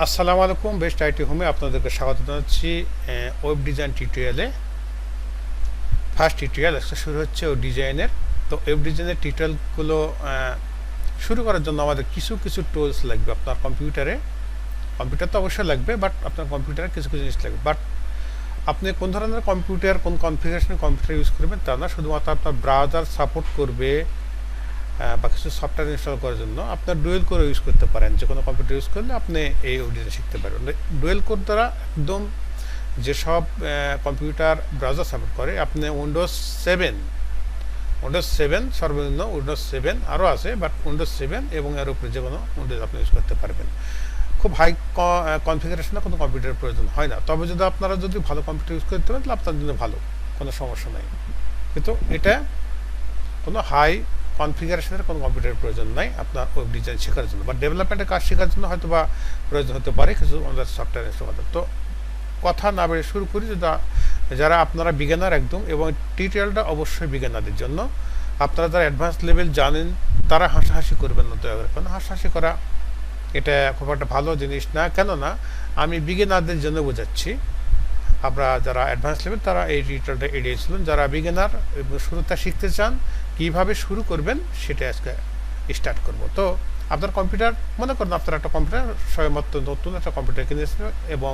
আসসালামু আলাইকুম, best IT হোমে আপনাদেরকে স্বাগত জানাচ্ছি। ওয়েব ডিজাইন টিউটোরিয়ালে ফার্স্ট টিউটোরিয়াল আজকে শুরু হচ্ছে ওয়েব ডিজাইনের। তো ওয়েব ডিজাইনের টিউটোরিয়ালগুলো শুরু করার জন্য আমাদের কিছু কিছু টুলস লাগবে। আপনার কম্পিউটার তো অবশ্যই লাগবে, বাট আপনার কম্পিউটারে কিছু কিছু জিনিস লাগবে। বাট আপনি কোন ধরনের কম্পিউটার, কোন কনফিগারেশনের কম্পিউটার ইউজ করবেন তা না, শুধুমাত্র আপনার ব্রাউজার সাপোর্ট করবে বা কিছু সফটওয়্যার ইনস্টল করার জন্য আপনার ডুয়েল কোর ইউজ করতে পারেন। যে কোনো কম্পিউটার ইউজ করলে আপনি এই ওডিটা শিখতে পারবেন। ডুয়েল কোর দ্বারা একদম যেসব কম্পিউটার ব্রাউজার সাপোর্ট করে, আপনি উইন্ডোজ 7 সর্বনিম্ন উইন্ডোজ 7 আরও আছে, বাট উইন্ডোজ 7 এবং এর উপরে যে কোনো উইন্ডোজ আপনি ইউজ করতে পারবেন। খুব হাই কনফিগারেশনে কোনো কম্পিউটারের প্রয়োজন হয় না। তবে যদি আপনারা ভালো কম্পিউটার ইউজ করতে পারেন তাহলে আপনার জন্য ভালো, কোনো সমস্যা নেই। কিন্তু এটা কোনো হাই কনফিগারেশনের কোনো কম্পিউটারের প্রয়োজন নাই আপনার ওয়েব ডিজাইন শেখার জন্য, বা ডেভেলপমেন্টের কাজ শেখার জন্য হয়তো বা প্রয়োজন হতে পারে কিছু আমাদের সফটওয়্যার ইনস্টল করতে। তো কথা না বেড়ে শুরু করি। যারা আপনারা বিগিনার একদম, এবং টিউটোরিয়ালটা অবশ্যই বিগিনারদের জন্য। আপনারা যারা অ্যাডভান্স লেভেল জানেন তারা হাসাহাসি করবেন না, দয়া করে। কারণ হাসাহাসি করা এটা খুব একটা ভালো জিনিস না, কেননা আমি বিগিনারদের জন্য বোঝাচ্ছি। আপনারা যারা অ্যাডভান্স লেভেল তারা এই টিউটোরিয়ালটা এড়িয়েছিলেন। যারা বিগিনার এবং শুরুটা শিখতে চান, কীভাবে শুরু করবেন সেটা আজকে স্টার্ট করব। তো আপনার কম্পিউটার, মনে করেন আপনার একটা কম্পিউটার সবেমাত্র নতুন একটা কম্পিউটার কিনেছেন, এবং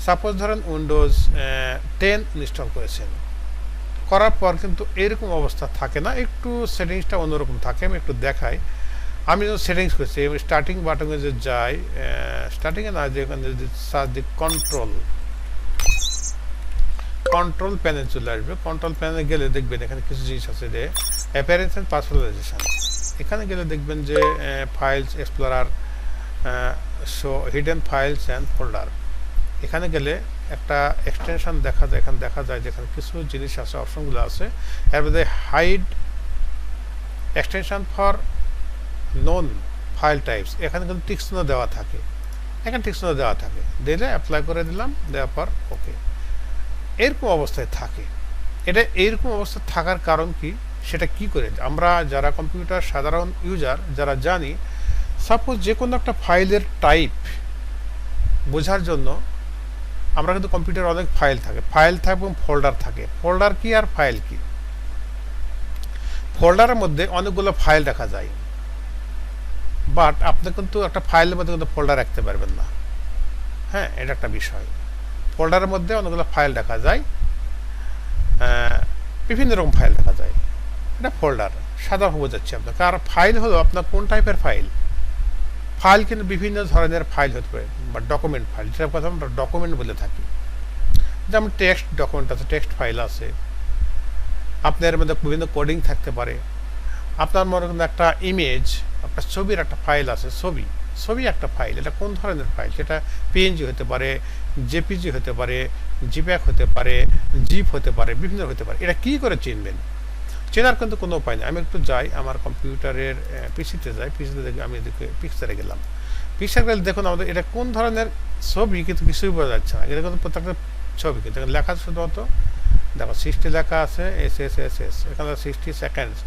সাপোজ ধরেন উইন্ডোজ 10 ইনস্টল করেছেন। করার পর কিন্তু এরকম অবস্থা থাকে না, একটু সেটিংসটা অন্যরকম থাকে। আমি একটু দেখাই। আমি যখন সেটিংস করছি, স্টার্টিং বাটনে যে যাই, স্টার্টিংয়ে না, যেখানে যদি সার্চ দি কন্ট্রোল প্যানেল চলে আসবে। কন্ট্রোল প্যানেলে গেলে দেখবেন এখানে কিছু জিনিস আছে, যে অ্যাপিয়ারেন্স অ্যান্ড পার্সোনালাইজেশন। এখানে গেলে দেখবেন যে files explorer, show hidden files and folder. এখানে গেলে একটা এক্সটেনশন দেখা যায়। এখানে দেখা যায় যেখানে কিছু জিনিস আছে, অপশনগুলো আছে। এর মধ্যে hide extension for known file types, এখানে কিন্তু টিকচিহ্ন দেওয়া থাকে। এখানে টিকচিহ্ন দেওয়া থাকে, দিলে অ্যাপ্লাই করে দিলাম, দেওয়ার পর ওকে। এরকম অবস্থায় থাকে। এটা এইরকম অবস্থা থাকার কারণ কি, সেটা কি করে আমরা যারা কম্পিউটার সাধারণ ইউজার যারা জানি, সাপোজ যে কোনো একটা ফাইলের টাইপ বোঝার জন্য আমরা কিন্তু কম্পিউটার অনেক ফাইল থাকে এবং ফোল্ডার থাকে। ফোল্ডার কি আর ফাইল কি? ফোল্ডারের মধ্যে অনেকগুলো ফাইল রাখা যায়, বাট আপনি কিন্তু একটা ফাইলের মধ্যে কিন্তু ফোল্ডার রাখতে পারবেন না। হ্যাঁ, এটা একটা বিষয়। ফোল্ডারের মধ্যে অনেকগুলো ফাইল দেখা যায়, বিভিন্ন রকম ফাইল দেখা যায়। এটা ফোল্ডার সাধারণ বোঝাচ্ছি আপনাকে। আর ফাইল হলো আপনার কোন টাইপের ফাইল। ফাইল কিন্তু বিভিন্ন ধরনের ফাইল হতে পারে, বা ডকুমেন্ট ফাইল, যেটার কথা আমরা ডকুমেন্ট বলে থাকি। যেমন টেক্সট ডকুমেন্ট আছে, টেক্সট ফাইল আছে। আপনার মধ্যে বিভিন্ন কোডিং থাকতে পারে। আপনার মনে করেন একটা ইমেজ, আপনার ছবির একটা ফাইল আছে, ছবি একটা ফাইল। এটা কোন ধরনের ফাইল? সেটা পিএনজি হতে পারে, জেপিজি হতে পারে, জিপ্যাক হতে পারে, জিপ হতে পারে, বিভিন্ন হতে পারে। এটা কী করে চিনবেন? চেনার কিন্তু কোনো উপায় নেই। আমি একটু যাই আমার কম্পিউটারের পিসিতে যাই। পিসিতে দেখি, আমি এদিকে পিকচারে গেলাম। পিকচার গেলে দেখুন আমাদের এটা কোন ধরনের ছবি, কিন্তু কিছুই বোঝা যাচ্ছে না। এটা কিন্তু প্রত্যেকটা ছবি, কিন্তু লেখা শুধুমাত্র দেখো 60 লেখা আছে, এস, এখানে 60 সেকেন্ডস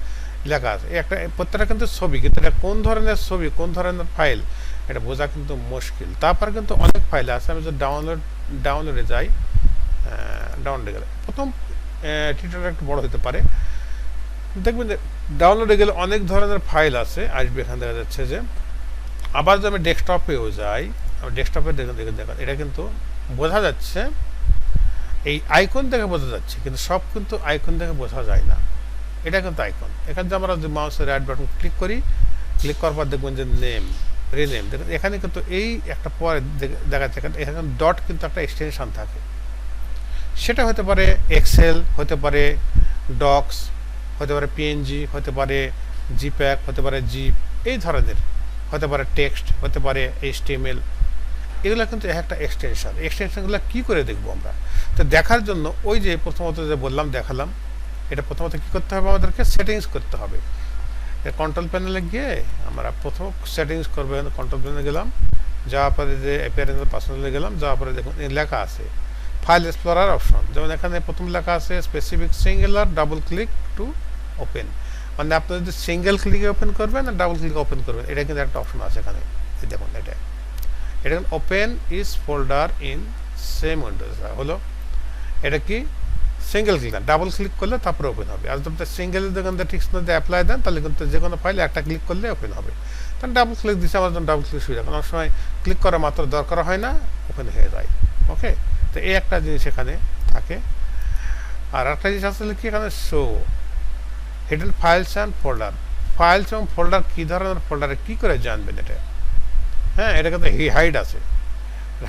লেখা আছে। একটা প্রত্যেকটা কিন্তু ছবি, কিন্তু এটা কোন ধরনের ছবি, কোন ধরনের ফাইল, এটা বোঝা কিন্তু মুশকিল। তারপর কিন্তু অনেক ফাইল আছে। আমি যদি ডাউনলোডে যাই, ডাউনলোডে গেলে প্রথম টিউটোরিয়াল একটু বড় হতে পারে, দেখবেন যে ডাউনলোডে গেলে অনেক ধরনের ফাইল আছে, আসবে। এখানে দেখা যাচ্ছে যে আবার যদি আমি ডেস্কটপেও যাই, আমি ডেস্কটপে দেখেন, এটা কিন্তু বোঝা যাচ্ছে, এই আইকন দেখে বোঝা যাচ্ছে, কিন্তু সব কিন্তু আইকন দেখে বোঝা যায় না। এটা কিন্তু আইকন। এখানে যে আমরা মাউসের রাইট বাটন ক্লিক করার পর দেখবেন যে রিনেম, দেখুন এখানে কিন্তু এই একটা পরে দেখা যাচ্ছে এখানে ডট কিন্তু একটা এক্সটেনশন থাকে। সেটা হতে পারে এক্সেল, হতে পারে ডক্স, হতে পারে পিএনজি, হতে পারে জিপ্যাক, হতে পারে জিপ, এই ধরনের হতে পারে টেক্সট, হতে পারে এইচটিএমএল। এগুলো কিন্তু একটা এক্সটেনশনগুলো কী করে দেখবো আমরা? তো দেখার জন্য ওই যে প্রথমত যে বললাম, দেখালাম, এটা প্রথমত কী করতে হবে, আমাদেরকে সেটিংস করতে হবে। কন্ট্রোল প্যানেলে গিয়ে আমরা প্রথম সেটিংস করবো। কন্ট্রোল প্যানেলে গেলাম, যাওয়ার পরে যে অ্যাপিয়ারেন্স পার্সোনালে গেলাম, যাওয়ার পরে দেখুন লেখা আছে ফাইল এক্সপ্লোরার অপশন। যেমন এখানে প্রথম লেখা আছে specific singular double click to open, মানে আপনি যদি সিঙ্গেল ক্লিকে ওপেন করবেন আর ডাবল ক্লিকে ওপেন করবেন, এটা কিন্তু একটা অপশন আছে এখানে। দেখুন এটা open is folder in same Windows হলো। এটা কি সিঙ্গেল ক্লিক না, ডাবল ক্লিক করলে তারপরে ওপেন হবে। আর যদি সিঙ্গেল দোকান ঠিক দিয়ে অ্যাপ্লাই দেন তাহলে কিন্তু যে কোনো ফাইলে একটা ক্লিক করলে ওপেন হবে। তাহলে ডাবল ক্লিক দিচ্ছে আমার জন্য ডাবল ক্লিক সুবিধা, অনেক সময় ক্লিক করা মাত্র দরকার হয় না, ওপেন হয়ে যায়। ওকে, তো এই একটা জিনিস এখানে থাকে। আর একটা জিনিস আসলে কি এখানে show hidden files and folder. Files এবং ফোল্ডার কী ধরনের ফোল্ডারে কী করে জানবেন এটা? হ্যাঁ, এটা কিন্তু হাইড আছে,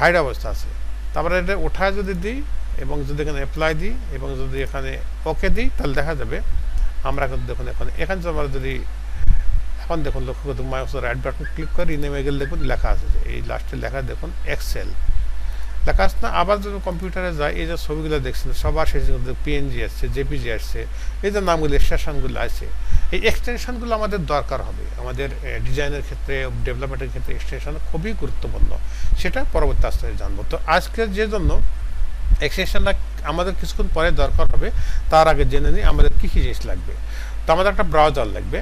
হাইড অবস্থা আছে। তারপরে এটা ওঠায় যদি দিই এবং যদি এখানে অ্যাপ্লাই দিই এবং যদি এখানে ওকে দিই তাহলে দেখা যাবে আমরা কিন্তু দেখুন এখানে আমরা যদি এখন দেখুন লক্ষ্য করুন মাউসের রাইট বাটন ক্লিক করে নেমে গেলে দেখুন লেখা আছে, যে এই লাস্টে লেখা দেখুন এক্সেল লেখা আসছে না। আবার যদি কম্পিউটারে যায় এই যে ছবিগুলো দেখছেন সবার শেষে পিএনজি আসছে, জেপিজি আসছে, এই যে নামগুলো এক্সটেনশনগুলো আছে, এই এক্সটেনশনগুলো আমাদের দরকার হবে আমাদের ডিজাইনের ক্ষেত্রে, ডেভেলপমেন্টের ক্ষেত্রে এক্সটেনশন খুবই গুরুত্বপূর্ণ, সেটা পরবর্তী আস্তে জানবো। তো আজকের যে জন্য এক্সটেনশনটা আমাদের কিছুক্ষণ পরে দরকার হবে, তার আগে জেনে নিই আমাদের কী কী জিনিস লাগবে। তো আমাদের একটা ব্রাউজার লাগবে।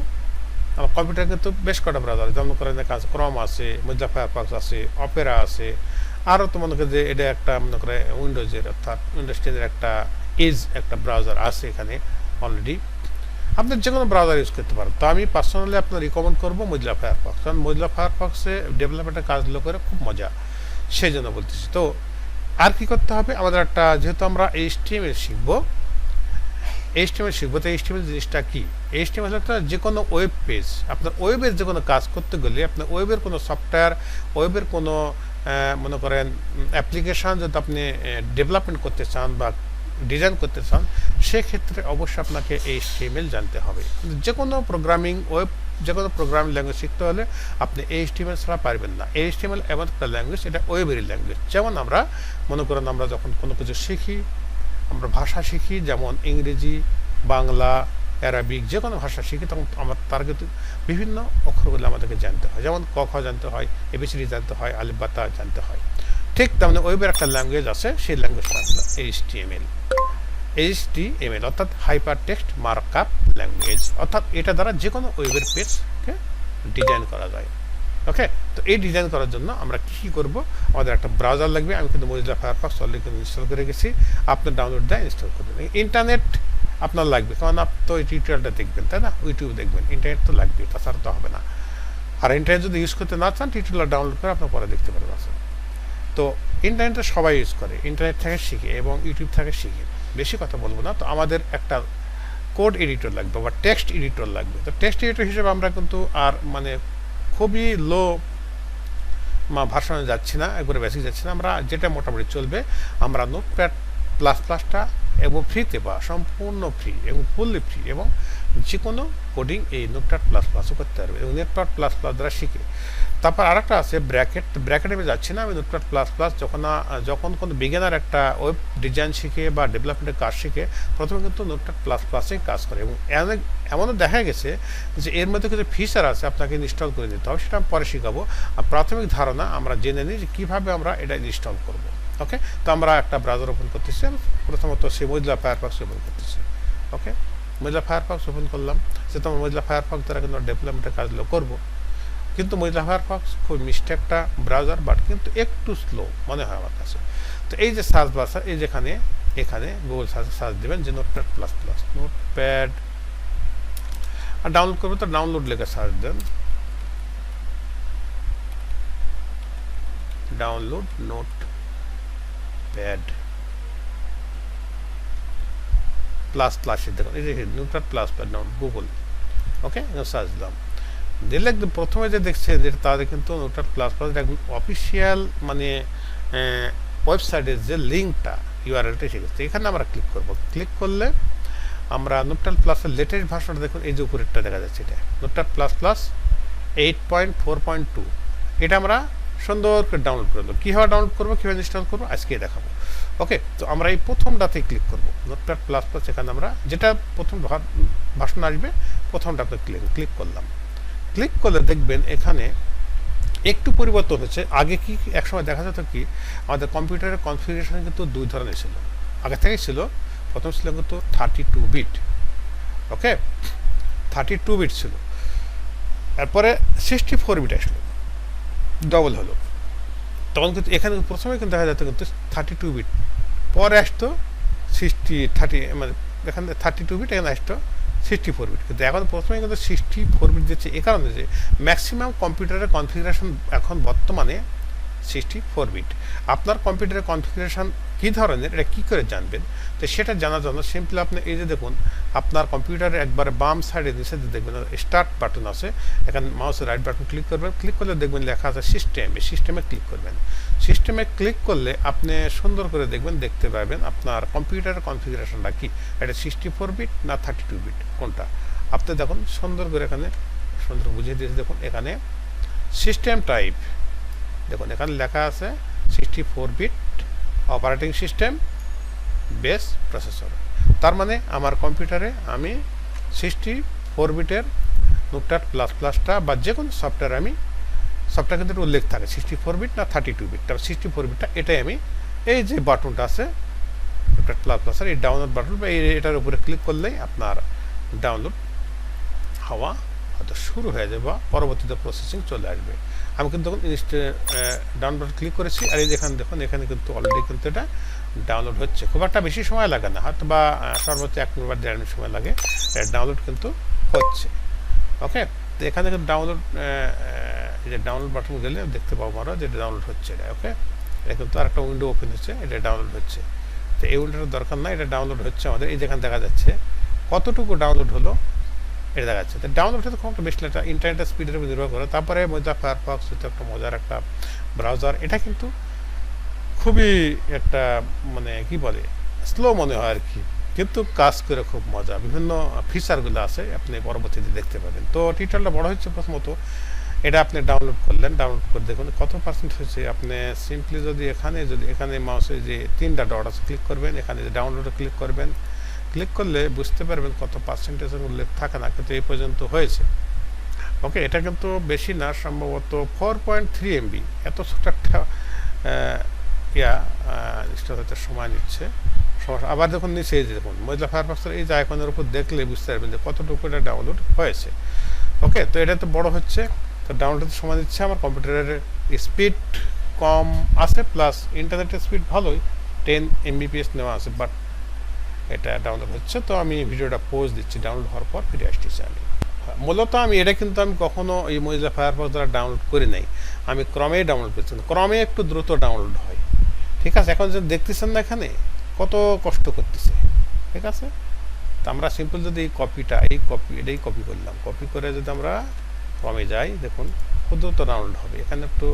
আমার কম্পিউটার কিন্তু বেশ কটা ব্রাউজার, যেমন করেন কাজ ক্রম আছে, মোজিলা ফায়ারফক্স আছে, অপেরা আছে, আরও তো মনে করে যে এটা একটা মনে করে উইন্ডোজের অর্থাৎ উইন্ডোজ 10-এর একটা একটা ব্রাউজার আছে এখানে অলরেডি। আপনি যে কোনো ব্রাউজার ইউজ করতে পারেন। তো আমি পার্সোনালি আপনার রিকমেন্ড করবো মোজিলা ফায়ারফক্স, কারণ মোজিলা ফায়ারফক্সে ডেভেলপমেন্টের কাজগুলো করে খুব মজা, সেই জন্য বলতেছি। তো আর কি করতে হবে আমাদের একটা, যেহেতু আমরা HTML শিখবো, তো HTML জিনিসটা কি? HTML একটা যে কোনো ওয়েব পেজ, আপনার ওয়েবের যে কোনো কাজ করতে গেলে, আপনার ওয়েবের কোনো সফটওয়্যার, ওয়েবের কোনো মনে করেন অ্যাপ্লিকেশান যদি আপনি ডেভেলপমেন্ট করতে চান বা ডিজাইন করতে চান, সেক্ষেত্রে অবশ্যই আপনাকে HTML জানতে হবে। যে কোনো প্রোগ্রামিং যে কোনো প্রোগ্রামিং ল্যাঙ্গুয়েজ শিখতে হলে আপনি HTML ছাড়া পারবেন না। HTML এমন একটা ল্যাঙ্গুয়েজ, এটা ওয়েবেরই ল্যাঙ্গুয়েজ। যেমন আমরা মনে করেন আমরা যখন কোনো কিছু শিখি, আমরা ভাষা শিখি, যেমন ইংরেজি, বাংলা, অ্যারাবিক, যে কোনো ভাষা শিখি, তখন তার কিন্তু বিভিন্ন অক্ষরগুলো আমাদেরকে জানতে হয়। যেমন ক খ জানতে হয়, ABCD জানতে হয়, আলিফ বা তা জানতে হয়। ঠিক তেমনি ওয়েবের একটা ল্যাঙ্গুয়েজ আছে, সেই ল্যাঙ্গুয়েজটা হলো HTML অর্থাৎ হাইপার টেক্সট মার্কআপ ল্যাঙ্গুয়েজ। অর্থাৎ এটা দ্বারা যে কোনো ওয়েবের পেজকে ডিজাইন করা যায়। ওকে, তো এই ডিজাইন করার জন্য আমরা কী করব, আমাদের একটা ব্রাউজার লাগবে। আমি কিন্তু মোজিলা ফায়ারফক্স অলরেডি ইনস্টল করে গেছি, আপনার ডাউনলোড দেয় ইনস্টল করবেন। ইন্টারনেট আপনার লাগবে, কারণ আপনি তো এই টিউটোরিয়ালটা দেখবেন, তাই না? ইউটিউব দেখবেন, ইন্টারনেট তো লাগবে, তাছাড়া তো হবে না। আর ইন্টারনেট যদি ইউজ করতে না চান, টিউটোরিয়াল ডাউনলোড করে আপনার পরে দেখতে পারবেন। তো ইন্টারনেটটা সবাই ইউজ করে, ইন্টারনেট থেকে শিখে এবং ইউটিউব থেকে শিখে, বেশি কথা বলবো না। তো আমাদের একটা কোড এডিটর লাগবে বা টেক্সট এডিটর লাগবে। তো টেক্সট এডিটর হিসেবে আমরা কিন্তু আর মানে খুবই লো ভার্সনে যাচ্ছি না, একবারে বেসিক যাচ্ছি না, আমরা যেটা মোটামুটি চলবে, আমরা নোটপ্যাড ++টা এবং ফ্রিতে বা সম্পূর্ণ ফ্রি এবং ফুললি ফ্রি এবং যে কোনো কোডিং এই নোটপ্যাড ++ও করতে পারবে এবং নোটপ্যাড ++ দ্বারা শিখে। তারপর আরেকটা আছে ব্র্যাকেটে আমি যাচ্ছি না, আমি নোটপ্যাড ++ যখন কোনো বিগিনার একটা ওয়েব ডিজাইন শিখে বা ডেভেলপমেন্টের কাজ শিখে, প্রথমে কিন্তু নোটপ্যাড ++এই কাজ করে এবং এমনও দেখা গেছে যে এর মধ্যে কিছু ফিচার আছে আপনাকে ইনস্টল করে নিতে হবে, সেটা আমি পরে শেখাবো। আর প্রাথমিক ধারণা আমরা জেনে নিই যে কীভাবে আমরা এটা ইনস্টল করব। ওকে, তো আমরা একটা ব্রাউজার ওপেন করতেছি, প্রথমত সেই মোজিলা ফায়ারফক্স ওপেন করতেছি। ওকে, মোজিলা ফায়ারফক্স ওপেন করলাম, যেহেতু আমরা মোজিলা ফায়ারফক্স দ্বারা কিন্তু ডেভেলপমেন্টের কাজগুলো করবো। কিন্তু মোজিলা ফায়ারফক্স খুব মিষ্টি একটা ব্রাউজার, বাট কিন্তু একটু স্লো মনে হয় আমার কাছে। তো এই যে সার্চ বার, এই যেখানে এখানে গুগল সার্চ দেবেন যে নোটপ্যাড ++, নোটপ্যাড, আর ডাউনলোড করবে তো ডাউনলোড লেখা সার্চ দেন, ডাউনলোড নোটপ্যাড ++, দেখুন এই যে নোটপ্যাড ++ ডাউনলোড গুগল। ওকে, সার্চ দিলাম, দিলে একদম প্রথমে যে দেখছে যে তাদের কিন্তু নোটপ্যাড ++ একদম অফিসিয়াল মানে ওয়েবসাইটের যে লিঙ্কটা, URL-টা এসে গেছে। এখানে আমরা ক্লিক করব। ক্লিক করলে আমরা নোটপ্যাড ++-এর লেটেস্ট ভার্সনটা দেখুন, এই যে উপরেরটা দেখা যাচ্ছে, এটা নোটপ্যাড ++ 8.4.2। এটা আমরা সুন্দর করে ডাউনলোড করে দেবো। কীভাবে ডাউনলোড করবো, কীভাবে ইনস্টল করবো আজকে দেখাবো। ওকে, তো আমরা এই প্রথমটাতে ক্লিক করব, নোটপ্যাড ++। এখানে আমরা যেটা প্রথম ভার্সন আসবে প্রথমটাতে ক্লিক করলাম। ক্লিক করলে দেখবেন এখানে একটু পরিবর্তন হচ্ছে। আগে কি একসময় দেখা যেত কি, আমাদের কম্পিউটারের কনফিগারেশন কিন্তু দুই ধরনের ছিল, আগে থেকেই ছিল। প্রথম ছিল কিন্তু 32 বিট। ওকে, 32 বিট ছিল, এরপরে 64 বিট আসলো, ডবল হলো। তখন কিন্তু এখানে প্রথমে কিন্তু দেখা যেত কিন্তু 32 বিট, পরে আসতো 30 মানে এখানে 32 বিট, এখানে আসতো 64 বিট, কিন্তু এখন প্রথমে কিন্তু 64 বিট দিচ্ছে। এ কারণে যে ম্যাক্সিমাম কম্পিউটারের কনফিগারেশন এখন বর্তমানে 64 বিট। আপনার কম্পিউটারের কনফিগারেশন কী ধরনের, এটা কী করে জানবেন? তো সেটা জানার জন্য সিম্পলি আপনি এই যে দেখুন, আপনার কম্পিউটারে একবারে বাম সাইডে নিচে দেখবেন স্টার্ট বাটন আছে, এখানে মাউসের রাইট বাটন ক্লিক করবেন, ক্লিক করলে দেখবেন লেখা আছে সিস্টেম। এই সিস্টেমে ক্লিক করবেন। সিস্টেমে ক্লিক করলে আপনি সুন্দর করে দেখতে পারবেন আপনার কম্পিউটারের কনফিগারেশনটা কি, এটা 64 বিট না 32 বিট কোনটা। আপনি দেখুন সুন্দর করে এখানে সুন্দর বুঝিয়ে দিয়েছে। দেখুন এখানে সিস্টেম টাইপ, দেখুন এখানে লেখা আছে 64 bit operating system base processor. তার মানে আমার কম্পিউটারে আমি 64 বিটের নোটপ্যাড প্লাস প্লাসটা বা যে কোনো সফটওয়্যার আমি সফটওয়্যার কিন্তু উল্লেখ থাকে 64 বিট না 32 বিট। তার 64 বিটটা এটাই আমি এই যে বাটনটা আছে নোটপ্যাড প্লাস প্লাসের এই ডাউনলোড বাটন বা এটার উপরে ক্লিক করলেই আপনার ডাউনলোড হওয়া হয়তো শুরু হয়ে যাবে বা পরবর্তীতে প্রসেসিং চলে আসবে। আমি কিন্তু তখন ডাউনলোড ক্লিক করেছি, আর এই যেখানে দেখুন এখানে কিন্তু অলরেডি কিন্তু এটা ডাউনলোড হচ্ছে। খুব একটা বেশি সময় লাগে না, হয়তো বা সর্বোচ্চ 1 মিনিট বা 1.5 মিনিট সময় লাগে, ডাউনলোড কিন্তু হচ্ছে। ওকে, তো এখানে কিন্তু ডাউনলোড এই যে ডাউনলোড বাটন গেলে দেখতে পাবো আমরা যে ডাউনলোড হচ্ছে এটা। ওকে, এটা কিন্তু আর একটা উইন্ডো ওপেন হচ্ছে, এটা ডাউনলোড হচ্ছে। তো এই উইন্ডোটার দরকার নাই, এটা ডাউনলোড হচ্ছে আমাদের। এই যেখানে দেখা যাচ্ছে কতটুকু ডাউনলোড হলো এটা দেখা যাচ্ছে। তো ডাউনলোড হতে খুব একটা বেশি একটা ইন্টারনেটের স্পিডের উপর নির্ভর করে। তারপরে মোজা ফায়ারফক্স হচ্ছে একটা মজার একটা ব্রাউজার, এটা কিন্তু খুবই একটা মানে কি বলে স্লো মনে হয় আর কি, কিন্তু কাজ করে খুব মজা। বিভিন্ন ফিচারগুলো আছে আপনি পরবর্তীতে দেখতে পাবেন। তো টিউটোরিয়ালটা বড় হচ্ছে, প্রথমত এটা আপনি ডাউনলোড করলেন, ডাউনলোড করে দেখুন কত পার্সেন্ট হয়েছে। আপনি সিম্পলি যদি এখানে মাউসে যে 3টা ডট আছে ক্লিক করবেন, এখানে যে ডাউনলোডে ক্লিক করবেন, ক্লিক করলে বুঝতে পারবেন কত পার্সেন্টেজের উল্লেখ থাকে না, কিন্তু এই পর্যন্ত হয়েছে। ওকে, এটা কিন্তু বেশি না, সম্ভবত 4.3 MB। এত ছোট একটা ইনস্টল হতে সময় নিচ্ছে। আবার দেখুন নিচে এই যে দেখুন মজিলা ফায়ারফক্সের এই যে আইকনের উপর দেখলে বুঝতে পারবেন যে কতটুকু এটা ডাউনলোড হয়েছে। ওকে, তো এটা তো বড় হচ্ছে, তো ডাউনলোডের সময় দিচ্ছে। আমার কম্পিউটারের স্পিড কম আছে, প্লাস ইন্টারনেটের স্পিড ভালোই, 10 Mbps নেওয়া আছে, বাট এটা ডাউনলোড হচ্ছে। তো আমি ভিডিওটা পোজ দিচ্ছি, ডাউনলোড হওয়ার পর ফিরে আসতেছি। আমি মূলত এটা কিন্তু আমি কখনো এই মজিলা ফায়ারফক্স দ্বারা ডাউনলোড করি নাই, আমি ক্রমেই ডাউনলোড করছি। ক্রমে একটু দ্রুত ডাউনলোড হয়, ঠিক আছে। এখন যে দেখতেছেন না এখানে কত কষ্ট করতেছে, ঠিক আছে। তো আমরা সিম্পল যদি এই এটাই কপি করলাম, কপি করে যদি আমরা ক্রমে যাই, দেখুন খুব দ্রুত ডাউনলোড হবে। এখানে একটু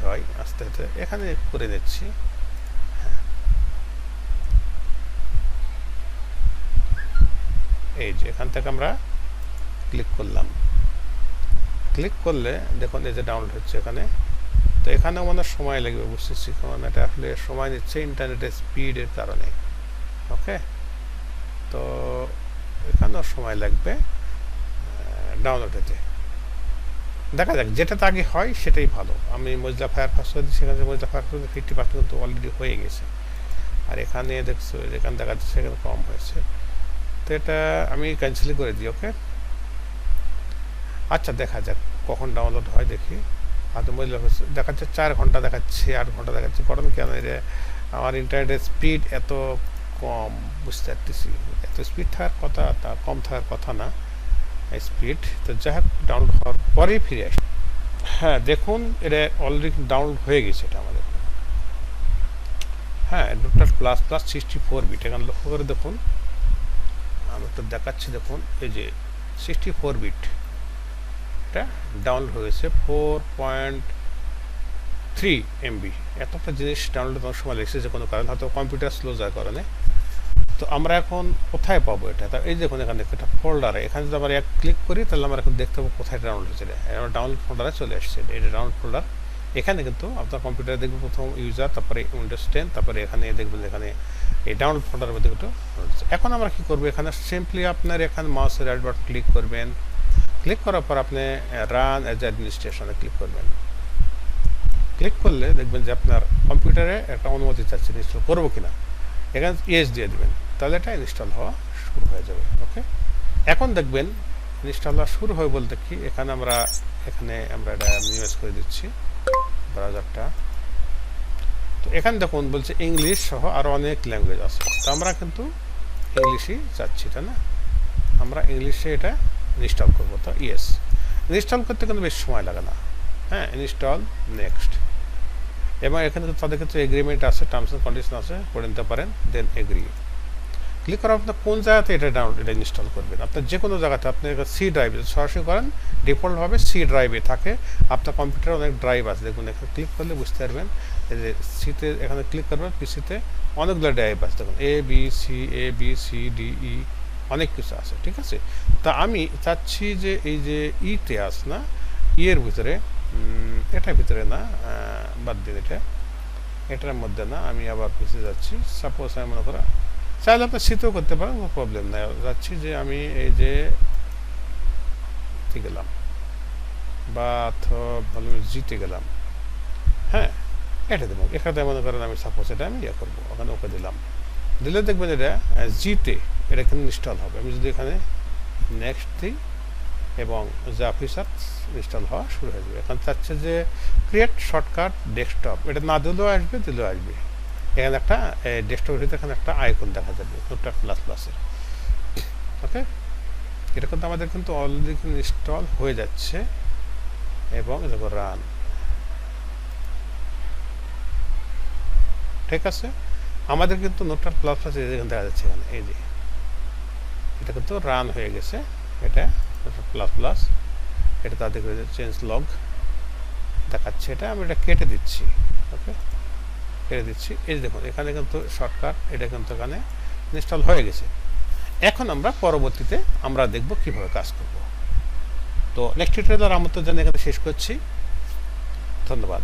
হয় আস্তে আস্তে, এখানে করে নিচ্ছি। এই যে এখান থেকে আমরা ক্লিক করলাম, ক্লিক করলে দেখুন এই যে ডাউনলোড হচ্ছে এখানে। তো এখানেও মানে সময় লাগবে, বুঝতেছি, কারণ এটা আসলে সময় নিচ্ছে ইন্টারনেটের স্পিডের কারণে। ওকে, তো এখানেও সময় লাগবে ডাউনলোড হতে। দেখা যাক যেটাতে আগে হয় সেটাই ভালো। আমি মজিলা ফায়ারফক্স সেখানে মজিলা ফায়ারফক্স 50% কিন্তু অলরেডি হয়ে গেছে, আর এখানে দেখছো যেখানে দেখা যাচ্ছে সেখানে কম হয়েছে। তো এটা আমি ক্যান্সেল করে দিই। ওকে, আচ্ছা দেখা যাক কখন ডাউনলোড হয় দেখি। হয়তো মজিলা দেখাচ্ছে 4 ঘন্টা দেখাচ্ছে, 8 ঘন্টা দেখাচ্ছে। কারণ কেন আমার ইন্টারনেটের স্পিড এত কম, বুঝতে পারতেছি। এত স্পিড থাকার কথা, তা কম থাকার কথা না স্পিড। তো যাই হোক, ডাউনলোড হওয়ার পরেই ফিরে আসি। হ্যাঁ দেখুন, এটা অলরেডি ডাউনলোড হয়ে গেছে এটা আমাদের। হ্যাঁ, নোটপ্যাড প্লাস প্লাস 64 বিট, এখানে লক্ষ্য করে দেখুন, আমি তো দেখাচ্ছি। দেখুন এই যে 64 বিট এটা ডাউনলোড হয়েছে 4.3 MB। এত একটা জিনিস ডাউনলোড করার সময় লেগেছে যে কোনো কারণে, হয়তো কম্পিউটার স্লো যার কারণে। তো আমরা এখন কোথায় পাবো এটা? তা এই দেখুন এখানে একটা ফোল্ডারে, এখানে যদি আমরা ক্লিক করি তাহলে আমরা এখন দেখতে পাবো কোথায় ডাউনলোড হয়েছে। আমরা ডাউনলোড ফোল্ডারে চলে আসছে, এটা ডাউনলোড ফোল্ডার। এখানে কিন্তু আপনার কম্পিউটারে দেখবেন প্রথম ইউজার, তারপরে উইন্ডোজ 10, তারপরে এখানে দেখবেন এখানে এই ডাউনলোড ফোল্ডারের মধ্যে কিন্তু। এখন আমরা কী করবো, এখানে সিম্পলি আপনার এখানে মাউসের রাইট বাটন ক্লিক করবেন, ক্লিক করার পর আপনি রান অ্যাজ অ্যাডমিনিস্ট্রেশনে ক্লিক করবেন। ক্লিক করলে দেখবেন যে আপনার কম্পিউটারে একটা অনুমতি চাচ্ছে ইনস্টল করবো কিনা, এখানে ইয়েস দিয়ে দেবেন, তাহলে এটা ইনস্টল হওয়া শুরু হয়ে যাবে। ওকে, এখন দেখবেন ইনস্টল হওয়া শুরু হয় বলতে কি, এখানে আমরা এটা মিনিমাইজ করে দিচ্ছি ব্রাউজারটা। এখানে দেখুন বলছে ইংলিশ সহ আরও অনেক ল্যাঙ্গুয়েজ আছে, তো আমরা কিন্তু ইংলিশই চাচ্ছি, তাই না? আমরা ইংলিশে এটা ইনস্টল করবো। তো ইয়েস, ইনস্টল করতে কিন্তু বেশি সময় লাগে না। হ্যাঁ, ইনস্টল, নেক্সট। এবং এখানে তাদের ক্ষেত্রে এগ্রিমেন্ট আছে, টার্মস অ্যান্ড কন্ডিশন আছে, পড়ে নিতে পারেন। দেন এগ্রি ক্লিক করার আপনার কোন জায়গাতে এটা ইনস্টল করবেন। আপনার যে কোনো জায়গাতে আপনি সি ড্রাইভে সরাসরি করেন, ডিফল্টভাবে সি ড্রাইভে থাকে। আপনার কম্পিউটারে অনেক ড্রাইভ আছে, দেখুন এখানে ক্লিক করলে বুঝতে পারবেন। এই যে সিতে এখানে ক্লিক করবেন, পিসিতে অনেকগুলো ড্রাইভ আছে, দেখুন A B C D E অনেক কিছু আছে, ঠিক আছে? তা আমি চাচ্ছি যে এই যে ইতে আছে না, এর ভিতরে, এটার ভিতরে না, বাদ দিন, এটার মধ্যে না, আমি আবার পিছিয়ে যাচ্ছি। সাপোজ আমি মনে করা চাইলে আপনি শীতেও করতে পারেন, কোনো প্রবলেম নাই। যাচ্ছি যে আমি এই যে গেলাম বা ভালো জিতে গেলাম। হ্যাঁ, এটা দেবো, এখানে মনে করেন আমি সাপোজ এটা আমি ইয়ে করবো, ওখানে ওকে দিলাম, দিলে দেখবেন এটা জিতে এটা কিন্তু ইনস্টল হবে। আমি যদি এখানে নেক্সট দিই এবং যা ফিচার ইনস্টল হওয়া শুরু হয়ে যাবে। এখন চাচ্ছে যে ক্রিয়েট শর্টকাট ডেস্কটপ, এটা না দিলেও আসবে, দিলেও আসবে। এখানে একটা ডেস্কটপের ভিতরে এখানে একটা আইকন দেখা যাবে নোটপ্যাড প্লাস প্লাসের। ওকে, এটা কিন্তু আমাদের কিন্তু অলরেডি ইনস্টল হয়ে যাচ্ছে এবং দেখো রান, ঠিক আছে? আমাদের কিন্তু নোটপ্যাড প্লাস প্লাস এখানে দেখা যাচ্ছে, এখানে এই যে এটা কিন্তু রান হয়ে গেছে। এটা নোটপ্যাড প্লাস প্লাস, এটা তাদের চেঞ্জ লগ দেখাচ্ছে, এটা আমি এটা কেটে দিচ্ছি। ওকে, কেটে দিচ্ছি। এই যে দেখুন এখানে কিন্তু শর্টকাট এটা কিন্তু এখানে ইনস্টল হয়ে গেছে। এখন আমরা পরবর্তীতে আমরা দেখব কিভাবে কাজ করব। তো নেক্সট টিউটোরিয়ালের আমন্ত্রণ জানিয়ে এখানে শেষ করছি। ধন্যবাদ।